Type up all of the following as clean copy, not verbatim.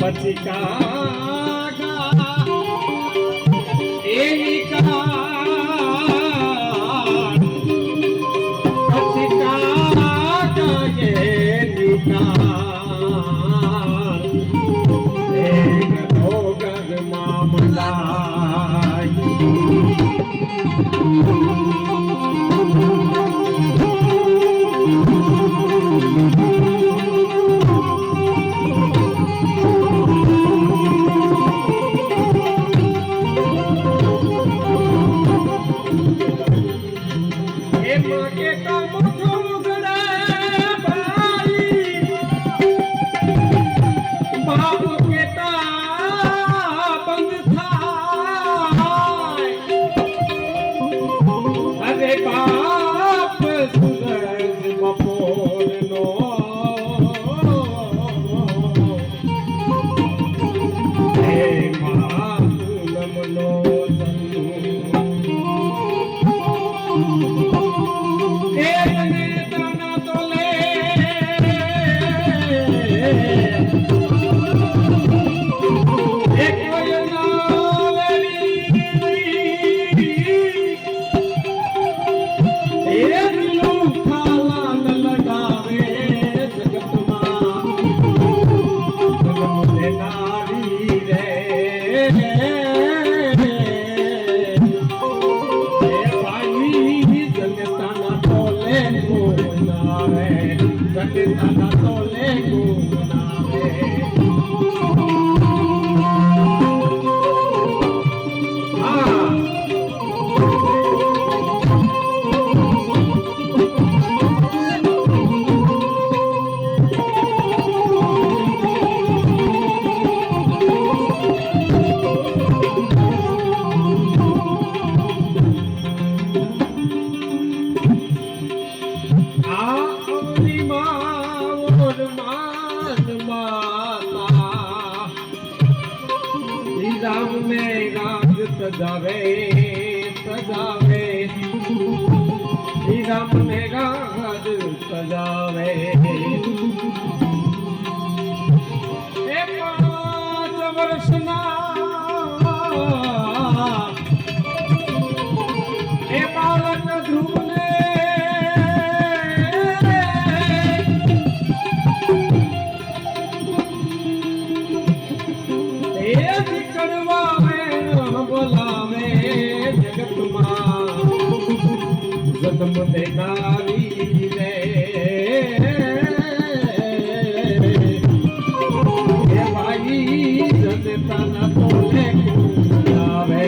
પછી કાગા એની કાળ પછી કાગા એની કાળ એક ભોગર મામલાય સજાવે રામ ને રાજ સજાવે એ 5 વર્ષના એ બાળક ધ્રુવને એ દીકરવા બોલાવે જગતમાં જન્મ દેનારી રે એ ભાઈ જનતાના તોલે કુલાવે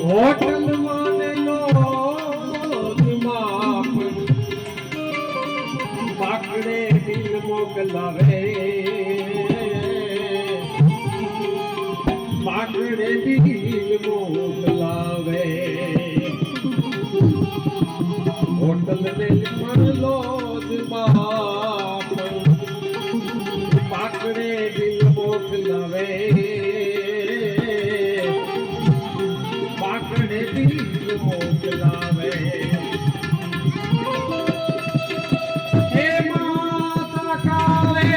હોટલ માને નો દિમાગ પાકડે દિલ મોકલાવે પાકડે દિલ મોકલાવે હોટલ ને મળલો દિમાગ પાકડે દિલ મોકલાવે પાકડે દિલ મોકલાવે હે માતા કાલે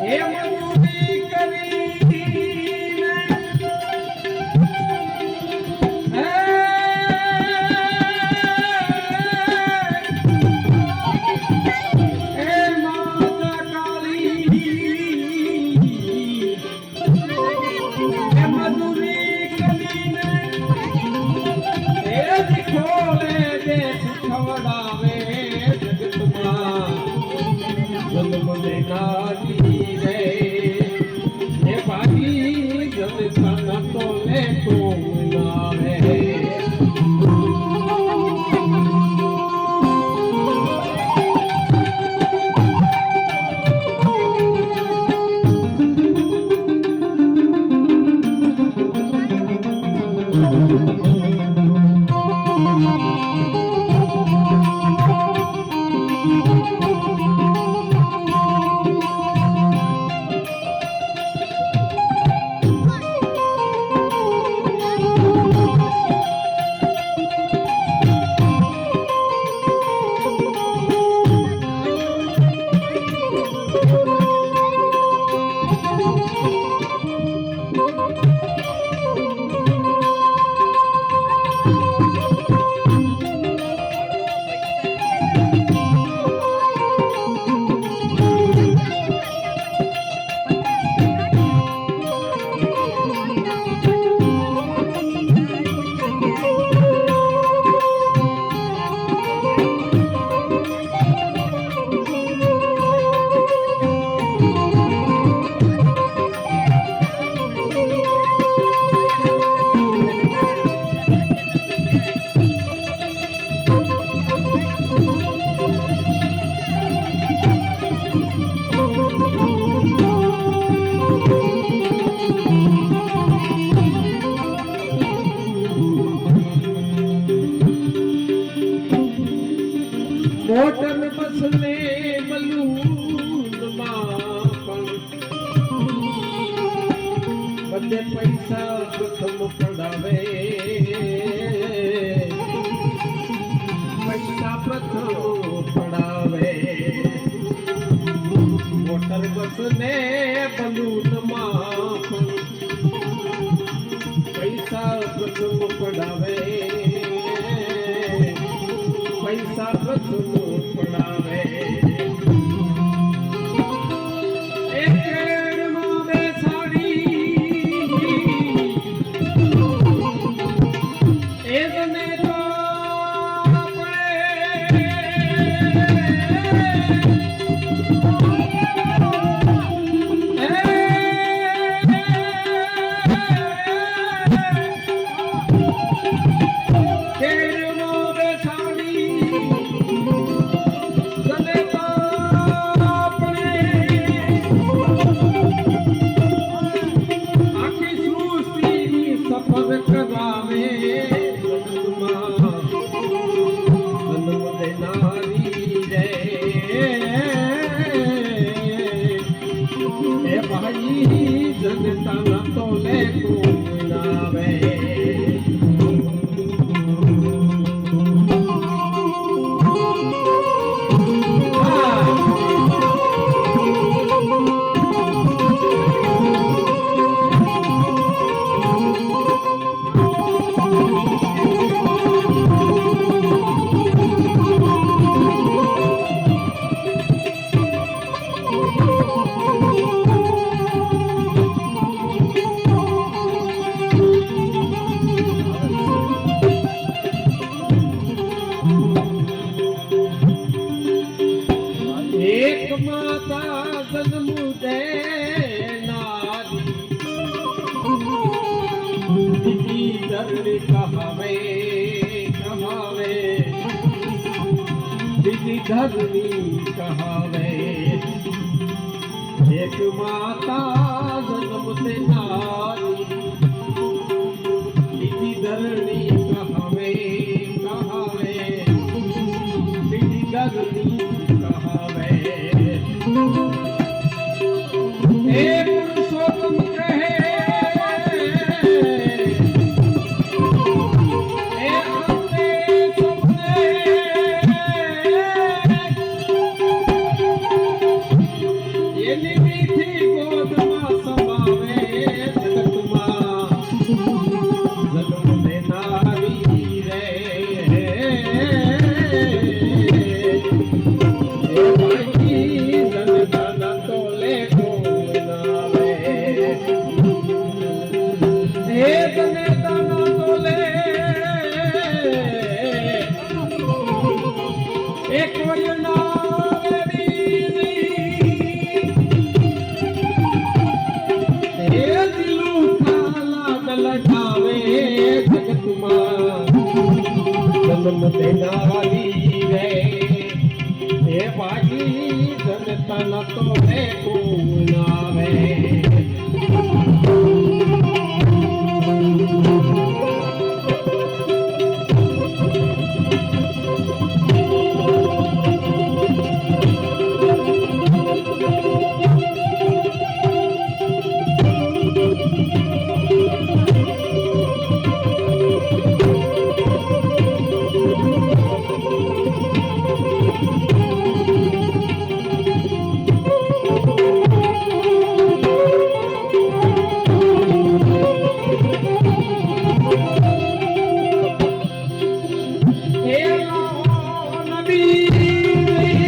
હે મજૂરી કરીને હે માતા કાલી ખવડાવે જગતમાં જન્મ દેનારી રે એ ભાઈ જનતાના તોલે કોનાવે મોટર બસ ને બલૂનમાં પણ બધે પૈસા પ્રથમ પડાવે, પૈસા પ્રથમ પડાવે. મોટર બસ ને બલૂનમાં પણ પૈસા પ્રથમ પડાવે, પૈસા પ્રથમ પડાવે. એક કેળમાં બેસાડી એ તને તો જનતા ના તો લે તું આવે. એક માતા જન્મ દેનારી બીજી ધરણી કહાવે, કહાવે બીજી ધરણી કહાવે. એક માતા જન્મ દેનારી બીજી ધરણી કહાવે, કહાવે બીજી ધરણી કહાવે. એક પુરુષોત્તમ કહે એની મીઠી ગોદમાં સમાવે. જગતમાં જન્મ દેનારી રે એક જગતમાં જન્મ દેનારી રે એ બાકી જનતા ન તો રે કોણ